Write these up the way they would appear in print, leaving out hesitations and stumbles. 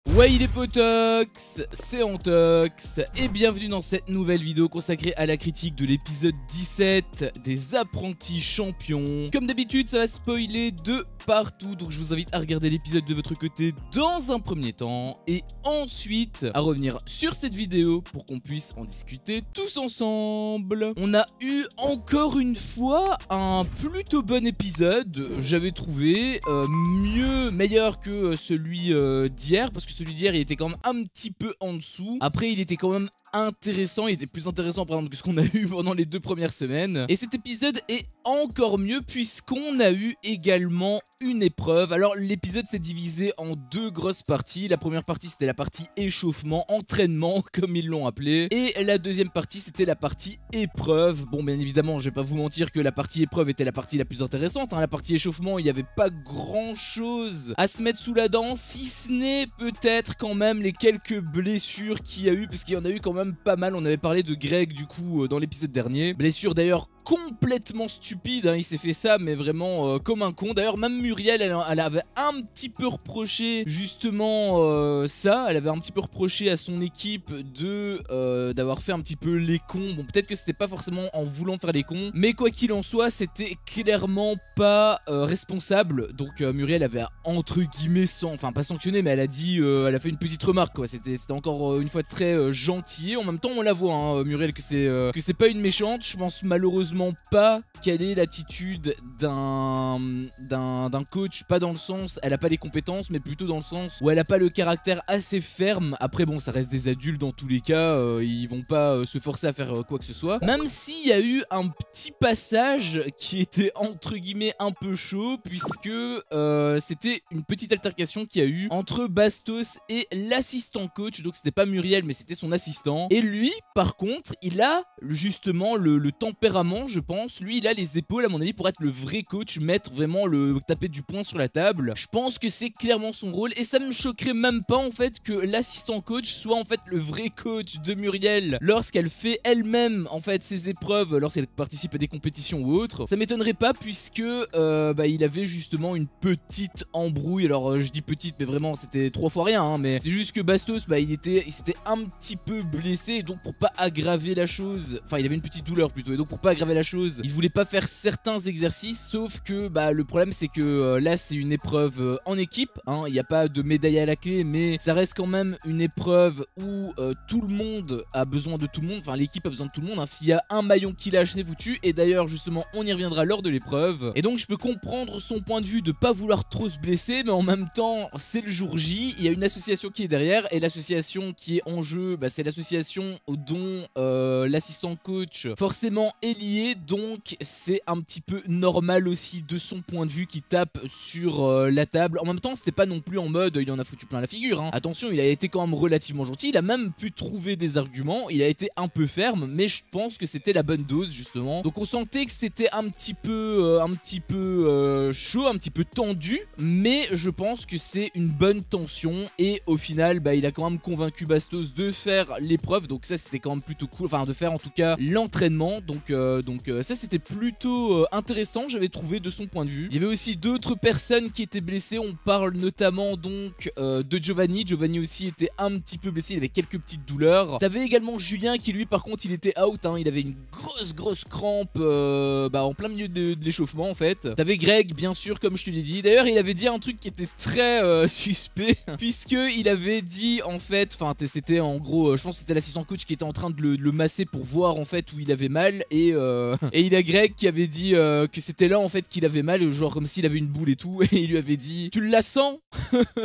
Ouais les potox, c'est Antox et bienvenue dans cette nouvelle vidéo consacrée à la critique de l'épisode 17 des apprentis champions. Comme d'habitude ça va spoiler de partout, donc je vous invite à regarder l'épisode de votre côté dans un premier temps et ensuite à revenir sur cette vidéo pour qu'on puisse en discuter tous ensemble. On a eu encore une fois un plutôt bon épisode, j'avais trouvé meilleur que celui d'hier, parce que celui d'hier il était quand même un petit peu en dessous. Après il était quand même intéressant, il était plus intéressant par exemple que ce qu'on a eu pendant les 2 premières semaines. Et cet épisode est encore mieux puisqu'on a eu également une épreuve. Alors l'épisode s'est divisé en 2 grosses parties. La première partie c'était la partie échauffement, entraînement comme ils l'ont appelé. Et la deuxième partie c'était la partie épreuve. Bon bien évidemment je vais pas vous mentir que la partie épreuve était la partie la plus intéressante, hein. La partie échauffement il n'y avait pas grand chose à se mettre sous la dent, si ce n'est peut-être quand même les quelques blessures qu'il y a eu, parce qu'il y en a eu quand même pas mal. On avait parlé de Greg du coup dans l'épisode dernier. Blessure d'ailleurs complètement stupide, hein. Il s'est fait ça mais vraiment comme un con. D'ailleurs même Muriel elle avait un petit peu reproché justement ça. Elle avait un petit peu reproché à son équipe de d'avoir fait un petit peu les cons. Bon peut-être que c'était pas forcément en voulant faire les cons, mais quoi qu'il en soit c'était clairement pas responsable. Donc Muriel avait entre guillemets enfin pas sanctionné, mais elle a dit elle a fait une petite remarque quoi. C'était encore une fois très gentil. En même temps on la voit hein, Muriel, que c'est pas une méchante. Je pense malheureusement pas quelle est l'attitude d'un coach, pas dans le sens elle a pas les compétences, mais plutôt dans le sens où elle a pas le caractère assez ferme. Après bon ça reste des adultes dans tous les cas, ils vont pas se forcer à faire quoi que ce soit, même s'il y a eu un petit passage qui était entre guillemets un peu chaud, puisque c'était une petite altercation qu'il y a eu entre Bastos et l'assistant coach. Donc c'était pas Muriel mais c'était son assistant, et lui par contre il a justement le tempérament, je pense. Lui il a les épaules à mon avis pour être le vrai coach, mettre vraiment taper du poing sur la table. Je pense que c'est clairement son rôle, et ça me choquerait même pas en fait que l'assistant coach soit en fait le vrai coach de Muriel lorsqu'elle fait elle-même en fait ses épreuves, lorsqu'elle participe à des compétitions ou autres. Ça m'étonnerait pas, puisque il avait justement une petite embrouille. Alors je dis petite mais vraiment c'était 3 fois rien hein, mais c'est juste que Bastos il s'était un petit peu blessé, et donc pour pas aggraver la chose, enfin il avait une petite douleur plutôt, et donc pour pas aggraver la chose il voulait pas faire certains exercices. Sauf que le problème c'est que là c'est une épreuve en équipe hein, il n'y a pas de médaille à la clé, mais ça reste quand même une épreuve où tout le monde a besoin de tout le monde, enfin l'équipe a besoin de tout le monde hein. S'il y a un maillon qui lâche c'est foutu, et d'ailleurs justement on y reviendra lors de l'épreuve. Et donc je peux comprendre son point de vue de pas vouloir trop se blesser, mais en même temps c'est le jour J, il y a une association qui est derrière, et l'association qui est en jeu c'est l'association dont l'assistant coach forcément est lié. Donc c'est un petit peu normal aussi de son point de vue qui tape sur la table. En même temps c'était pas non plus en mode il en a foutu plein la figure hein. Attention, il a été quand même relativement gentil, il a même pu trouver des arguments, il a été un peu ferme, mais je pense que c'était la bonne dose justement. Donc on sentait que c'était un petit peu chaud, un petit peu tendu, mais je pense que c'est une bonne tension, et au final il a quand même convaincu Bastos de faire l'épreuve. Donc ça c'était quand même plutôt cool, enfin de faire en tout cas l'entraînement. Donc ça c'était plutôt intéressant, j'avais trouvé, de son point de vue. Il y avait aussi d'autres personnes qui étaient blessées. On parle notamment donc de Giovanni. Giovanni aussi était un petit peu blessé, il avait quelques petites douleurs. T'avais également Julien qui lui par contre il était out hein. Il avait une grosse crampe en plein milieu de l'échauffement en fait. T'avais Greg bien sûr comme je te l'ai dit. D'ailleurs il avait dit un truc qui était très suspect puisque il avait dit en fait, enfin c'était en gros je pense que c'était l'assistant coach qui était en train de le masser pour voir en fait où il avait mal, et il a Greg qui avait dit que c'était là en fait qu'il avait mal, genre comme s'il avait une boule et tout, et il lui avait dit tu la sens.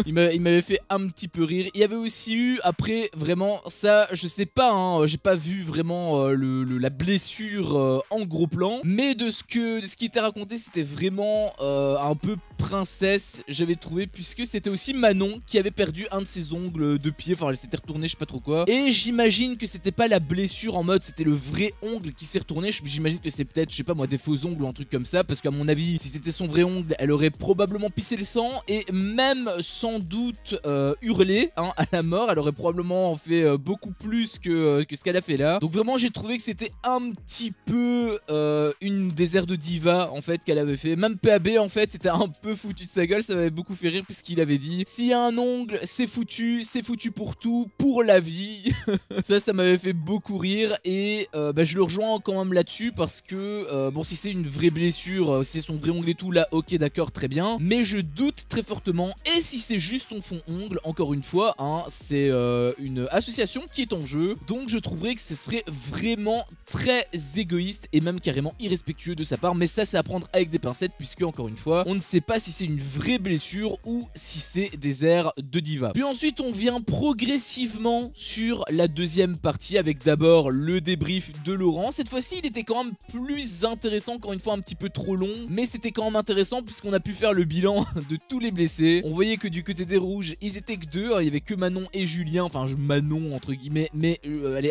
Il m'avait fait un petit peu rire. Il y avait aussi eu après vraiment ça je sais pas hein, j'ai pas vu vraiment la blessure en gros plan, mais de ce qui était raconté c'était vraiment un peu princesse j'avais trouvé, puisque c'était aussi Manon qui avait perdu un de ses ongles de pied, enfin elle s'était retournée je sais pas trop quoi, et j'imagine que c'était pas la blessure en mode c'était le vrai ongle qui s'est retourné. J'imagine j'imagine que c'est peut-être, je sais pas moi, des faux ongles ou un truc comme ça, parce qu'à mon avis, si c'était son vrai ongle, elle aurait probablement pissé le sang, et même sans doute hurlé hein, à la mort, elle aurait probablement fait beaucoup plus que ce qu'elle a fait là. Donc vraiment, j'ai trouvé que c'était un petit peu une des airs de diva, en fait, qu'elle avait fait. Même PAB, en fait, c'était un peu foutu de sa gueule, ça m'avait beaucoup fait rire, puisqu'il avait dit, s'il y a un ongle, c'est foutu pour tout, pour la vie. Ça m'avait fait beaucoup rire, et je le rejoins quand même là-dessus, parce que, bon, si c'est une vraie blessure, si c'est son vrai ongle et tout, là, ok, d'accord, très bien, mais je doute très fortement, et si c'est juste son fond ongle, encore une fois, hein, c'est une association qui est en jeu, donc je trouverais que ce serait vraiment très égoïste, et même carrément irrespectueux de sa part, mais ça c'est à prendre avec des pincettes, puisque encore une fois, on ne sait pas si c'est une vraie blessure, ou si c'est des airs de diva. Puis ensuite, on vient progressivement sur la deuxième partie, avec d'abord le débrief de Laurent. Cette fois-ci, il était quand même plus intéressant, encore une fois un petit peu trop long, mais c'était quand même intéressant puisqu'on a pu faire le bilan de tous les blessés. On voyait que du côté des rouges, ils étaient que deux, il y avait que Manon et Julien, enfin Manon entre guillemets, mais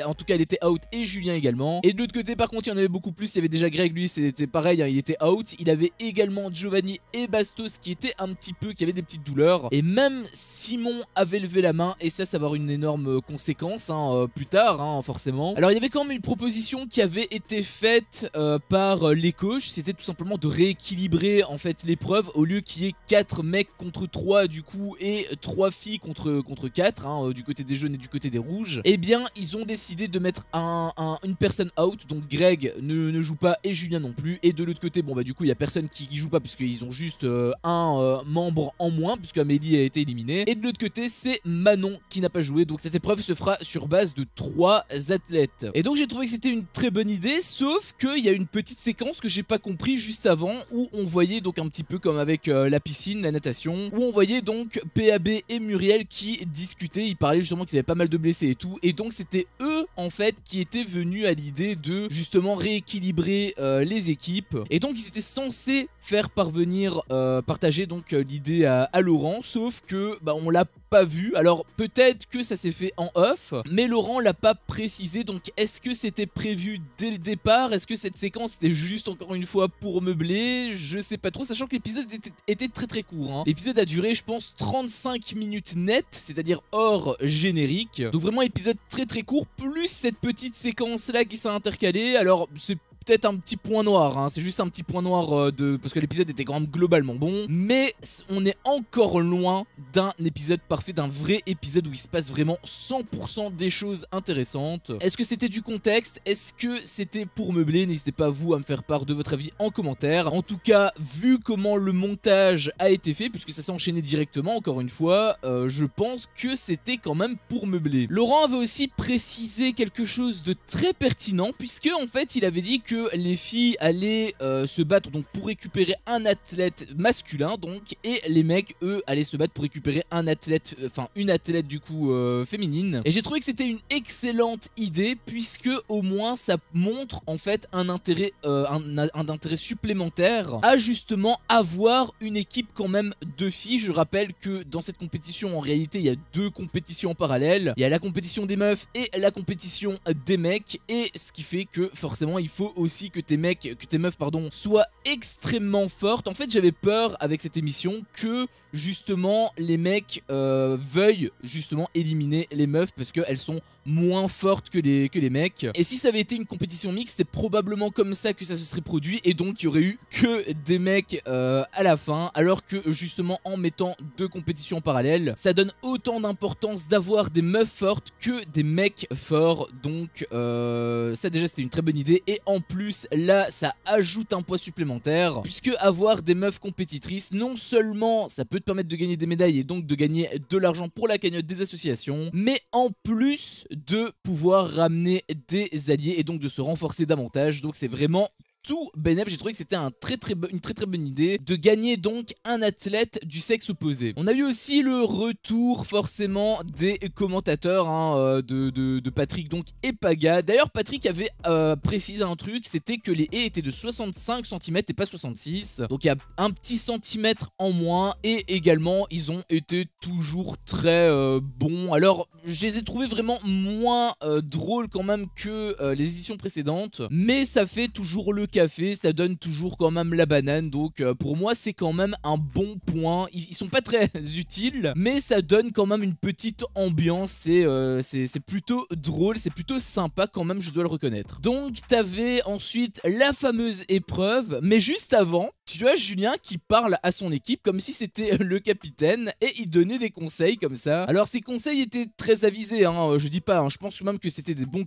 en tout cas elle était out, et Julien également. Et de l'autre côté par contre il y en avait beaucoup plus, il y avait déjà Greg, lui c'était pareil, hein, il était out. Il avait également Giovanni et Bastos qui étaient un petit peu, qui avaient des petites douleurs, et même Simon avait levé la main, et ça va avoir une énorme conséquence hein, plus tard hein, forcément. Alors il y avait quand même une proposition qui avait été faite par les coachs, c'était tout simplement de rééquilibrer en fait l'épreuve, au lieu qu'il y ait 4 mecs contre 3 du coup, et 3 filles contre 4 hein, du côté des jaunes et du côté des rouges. Et bien ils ont décidé de mettre une personne out, donc Greg ne joue pas et Julien non plus, et de l'autre côté bon du coup il y a personne qui joue pas puisqu'ils ont juste un membre en moins, puisque Amélie a été éliminée, et de l'autre côté c'est Manon qui n'a pas joué. Donc cette épreuve se fera sur base de 3 athlètes, et donc j'ai trouvé que c'était une très bonne idée, sauf qu'il y a une petite séquence que j'ai pas compris juste avant, où on voyait donc un petit peu comme avec la piscine, la natation, où on voyait donc PAB et Muriel qui discutaient, ils parlaient justement qu'ils avaient pas mal de blessés et tout, et donc c'était eux en fait qui étaient venus à l'idée de justement rééquilibrer les équipes, et donc ils étaient censés faire partager donc l'idée à Laurent, sauf que on l'a pas vu. Alors peut-être que ça s'est fait en off, mais Laurent l'a pas précisé, donc est-ce que c'était prévu dès le départ? Est-ce que cette séquence était juste encore une fois pour meubler? Je sais pas trop, sachant que l'épisode était très court hein. L'épisode a duré je pense 35 minutes net, c'est-à-dire hors générique, donc vraiment épisode très court, plus cette petite séquence là qui s'est intercalée. Alors c'est peut-être un petit point noir, hein. C'est juste un petit point noir parce que l'épisode était quand même globalement bon, mais on est encore loin d'un épisode parfait, d'un vrai épisode où il se passe vraiment 100% des choses intéressantes. Est-ce que c'était du contexte? Est-ce que c'était pour meubler? N'hésitez pas vous à me faire part de votre avis en commentaire. En tout cas, vu comment le montage a été fait, puisque ça s'est enchaîné directement encore une fois, je pense que c'était quand même pour meubler. Laurent avait aussi précisé quelque chose de très pertinent, puisque en fait il avait dit que les filles allaient se battre donc pour récupérer un athlète masculin donc, et les mecs eux allaient se battre pour récupérer un athlète, une athlète du coup féminine. Et j'ai trouvé que c'était une excellente idée, puisque au moins ça montre en fait un intérêt supplémentaire à justement avoir une équipe quand même de filles. Je rappelle que dans cette compétition en réalité il y a 2 compétitions en parallèle, il y a la compétition des meufs et la compétition des mecs, et ce qui fait que forcément il faut aussi que tes meufs soient extrêmement fortes. En fait j'avais peur avec cette émission que justement les mecs veuillent justement éliminer les meufs parce qu'elles sont moins fortes que les mecs, et si ça avait été une compétition mixte c'est probablement comme ça que ça se serait produit, et donc il y aurait eu que des mecs à la fin, alors que justement en mettant 2 compétitions en parallèle ça donne autant d'importance d'avoir des meufs fortes que des mecs forts. Donc ça déjà c'était une très bonne idée, et en plus là ça ajoute un poids supplémentaire, puisque avoir des meufs compétitrices, non seulement ça peut te permettre de gagner des médailles et donc de gagner de l'argent pour la cagnotte des associations, mais en plus de pouvoir ramener des alliés et donc de se renforcer davantage. Donc c'est vraiment tout bénef. J'ai trouvé que c'était une très très bonne idée de gagner donc un athlète du sexe opposé. On a eu aussi le retour forcément des commentateurs de Patrick donc et Paga. D'ailleurs Patrick avait précisé un truc, c'était que les haies étaient de 65 cm et pas 66. Donc il y a un petit centimètre en moins et également ils ont été toujours très bons. Alors je les ai trouvés vraiment moins drôles quand même que les éditions précédentes, mais ça fait toujours le café, ça donne toujours quand même la banane. Donc pour moi c'est quand même un bon point. Ils sont pas très utiles, mais ça donne quand même une petite ambiance. C'est plutôt drôle, c'est plutôt sympa quand même, je dois le reconnaître. Donc t'avais ensuite la fameuse épreuve, mais juste avant tu as Julien qui parle à son équipe comme si c'était le capitaine et il donnait des conseils comme ça. Alors ces conseils étaient très avisés, je dis pas, je pense même que c'était des bons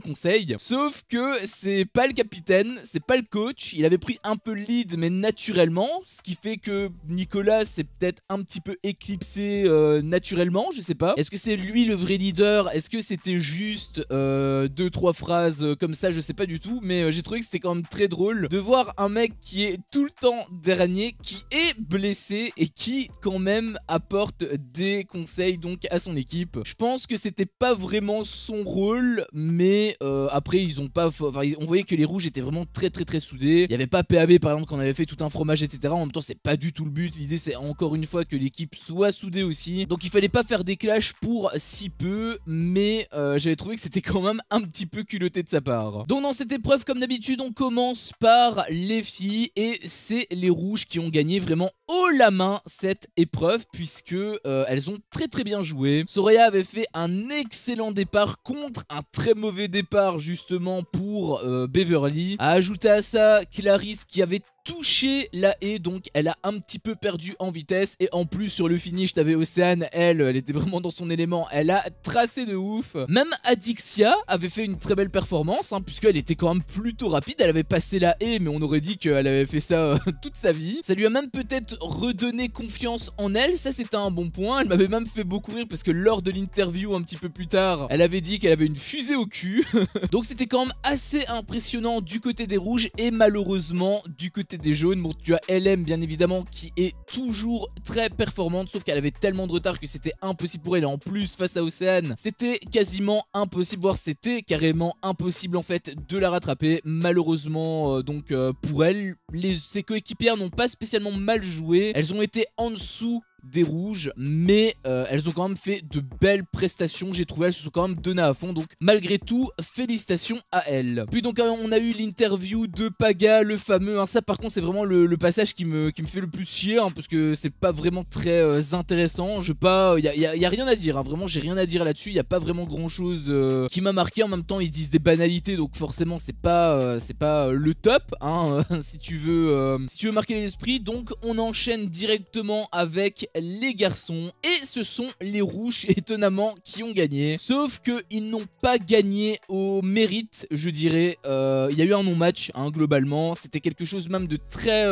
conseils. Sauf que c'est pas le capitaine, c'est pas le coach. Il avait pris un peu le lead mais naturellement, ce qui fait que Nicolas s'est peut-être un petit peu éclipsé naturellement, je sais pas. Est-ce que c'est lui le vrai leader? Est-ce que c'était juste 2-3 phrases comme ça? Je sais pas du tout, mais j'ai trouvé que c'était quand même très drôle de voir un mec qui est tout le temps dernier, qui est blessé et qui quand même apporte des conseils donc à son équipe. Je pense que c'était pas vraiment son rôle, mais après ils ont pas, enfin, on voyait que les rouges étaient vraiment très soudés. Il y avait pas PAB par exemple qu'on avait fait tout un fromage etc. En même temps c'est pas du tout le but, l'idée c'est encore une fois que l'équipe soit soudée aussi. Donc il fallait pas faire des clashs pour si peu, mais j'avais trouvé que c'était quand même un petit peu culotté de sa part. Donc dans cette épreuve comme d'habitude on commence par les filles et c'est les rouges qui ont gagné vraiment haut la main cette épreuve puisque elles ont très bien joué. Soraya avait fait un excellent départ contre un très mauvais départ justement pour Beverly. A ajouté à ça Clarisse qui avait touché la haie, donc elle a un petit peu perdu en vitesse et en plus sur le finish t'avais Océane, elle était vraiment dans son élément, elle a tracé de ouf. Même Adixia avait fait une très belle performance puisqu'elle était quand même plutôt rapide, elle avait passé la haie mais on aurait dit qu'elle avait fait ça toute sa vie. Ça lui a même peut-être redonné confiance en elle, ça c'était un bon point. Elle m'avait même fait beaucoup rire parce que lors de l'interview un petit peu plus tard elle avait dit qu'elle avait une fusée au cul. Donc c'était quand même assez impressionnant du côté des rouges et malheureusement du côté des jaunes. Bon, tu as LM bien évidemment qui est toujours très performante, sauf qu'elle avait tellement de retard que c'était impossible pour elle. Et en plus face à Océane c'était quasiment impossible, voire c'était carrément impossible en fait de la rattraper. Malheureusement donc pour elle, ses coéquipières n'ont pas spécialement mal joué, elles ont été en dessous des rouges, mais elles ont quand même fait de belles prestations, j'ai trouvé. Elles se sont quand même données à fond, donc malgré tout félicitations à elles. Puis donc on a eu l'interview de Paga, le fameux, ça par contre c'est vraiment le passage qui me fait le plus chier, parce que c'est pas vraiment très intéressant. Y a rien à dire, vraiment j'ai rien à dire là-dessus. Il y a pas vraiment grand chose qui m'a marqué. En même temps ils disent des banalités, donc forcément c'est pas le top si tu veux marquer les esprits. Donc on enchaîne directement avec les garçons et ce sont les rouges étonnamment qui ont gagné, sauf que ils n'ont pas gagné au mérite, je dirais. Il y a eu un non-match globalement, c'était quelque chose même de très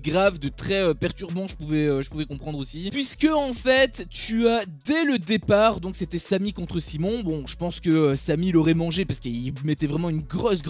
grave, de très perturbant, je pouvais comprendre aussi, puisque en fait tu as dès le départ, donc c'était Samy contre Simon. Bon, je pense que Samy l'aurait mangé parce qu'il mettait vraiment une grosse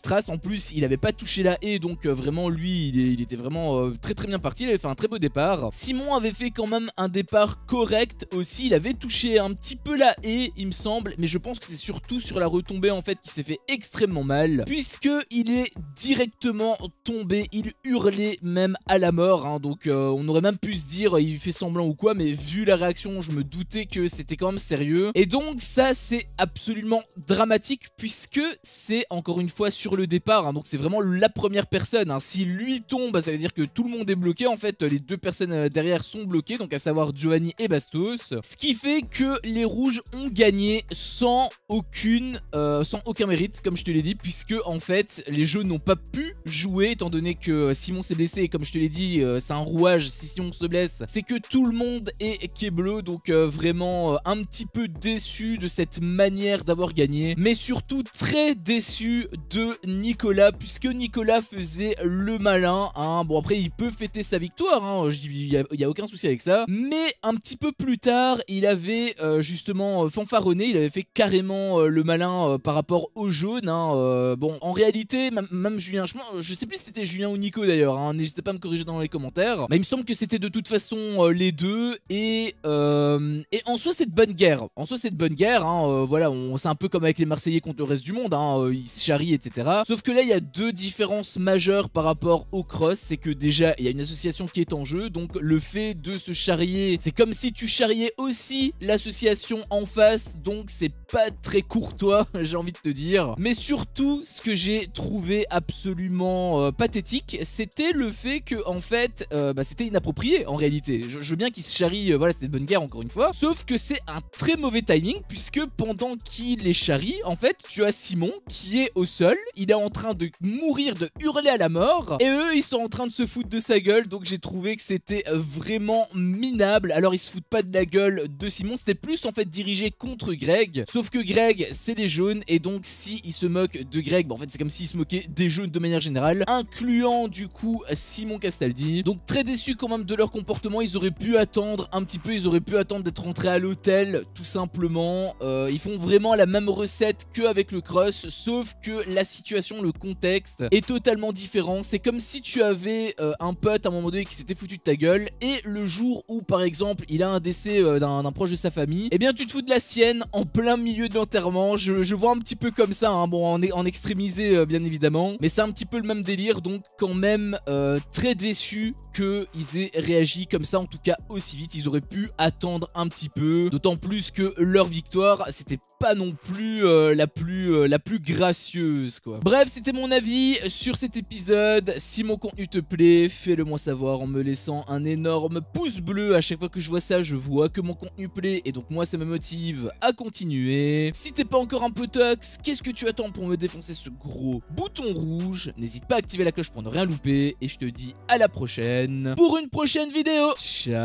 trace. En plus il avait pas touché la haie, donc vraiment lui il était vraiment très bien parti, il avait fait un très beau départ. Simon avait fait quand même un départ correct aussi, il avait touché un petit peu la haie il me semble, mais je pense que c'est surtout sur la retombée en fait qui s'est fait extrêmement mal, puisque il est directement tombé, il hurlait même à la mort, donc on aurait même pu se dire il fait semblant ou quoi, mais vu la réaction je me doutais que c'était quand même sérieux. Et donc ça c'est absolument dramatique puisque c'est encore une fois sur le départ, donc c'est vraiment la première personne, si lui tombe ça veut dire que tout le monde est bloqué en fait, les deux personnes derrière sont bloquées, donc à savoir Giovanni et Bastos, ce qui fait que les rouges ont gagné sans aucun mérite comme je te l'ai dit, puisque en fait les jaunes n'ont pas pu jouer étant donné que Simon s'est blessé, et comme je te l'ai dit c'est un rouage, si Simon se blesse c'est que tout le monde est bleu, donc vraiment un petit peu déçu de cette manière d'avoir gagné, mais surtout très déçu de Nicolas, puisque Nicolas faisait le malin, bon après il peut fêter sa victoire, il y a aucun souci avec ça. Mais un petit peu plus tard, il avait justement fanfaronné, il avait fait carrément le malin par rapport au jaune. Hein, bon, en réalité, même Julien, je sais plus si c'était Julien ou Nico d'ailleurs, hein, n'hésitez pas à me corriger dans les commentaires. Mais il me semble que c'était de toute façon les deux. Et en soi, c'est de bonne guerre. En soi, c'est de bonne guerre. Hein, voilà, c'est un peu comme avec les Marseillais contre le reste du monde. Hein, ils se charrient, etc. Sauf que là, il y a deux différences majeures par rapport au cross. C'est que déjà, il y a une association qui est en jeu. Donc, le fait de se charrier, c'est comme si tu charriais aussi l'association en face. Donc, c'est pas très courtois, j'ai envie de te dire. Mais surtout, ce que j'ai trouvé absolument pathétique, c'était le fait que, en fait, c'était inapproprié en réalité. Je veux bien qu'ils se charrient, voilà, c'était de bonne guerre encore une fois. Sauf que c'est un très mauvais timing, puisque pendant qu'il les charrie, en fait, tu as Simon qui est au sol, il est en train de mourir, de hurler à la mort, et eux, ils sont en train de se foutre de sa gueule. Donc j'ai trouvé que c'était vraiment minable. Alors ils se foutent pas de la gueule de Simon, c'était plus en fait dirigé contre Greg. Sauf que Greg, c'est les jaunes, et donc si ils se moquent de Greg, en fait c'est comme s'ils se moquaient des jaunes de manière générale, incluant du coup Simon Castaldi. Donc très déçu quand même de leur comportement. Ils auraient pu attendre un petit peu, ils auraient pu attendre d'être rentrés à l'hôtel tout simplement. Ils font vraiment la même recette qu'avec le cross, sauf que la situation, le contexte est totalement différent. C'est comme si tu avais un pote à un moment donné qui s'était foutu de ta gueule, et le jour où par exemple il a un décès d'un proche de sa famille, eh bien tu te fous de la sienne en plein milieu de l'enterrement. Je vois un petit peu comme ça, hein. Bon, en extrémisé bien évidemment, mais c'est un petit peu le même délire. Donc quand même très déçu qu'ils aient réagi comme ça, en tout cas aussi vite. Ils auraient pu attendre un petit peu, d'autant plus que leur victoire, c'était pas non plus la plus gracieuse quoi. Bref, c'était mon avis sur cet épisode. Si mon contenu te plaît, fais-le moi savoir en me laissant un énorme pouce bleu. À chaque fois que je vois ça, je vois que mon contenu plaît, et donc moi ça me motive à continuer. Si t'es pas encore un peu tox, qu'est-ce que tu attends pour me défoncer ce gros bouton rouge? N'hésite pas à activer la cloche pour ne rien louper, et je te dis à la prochaine pour une prochaine vidéo. Ciao.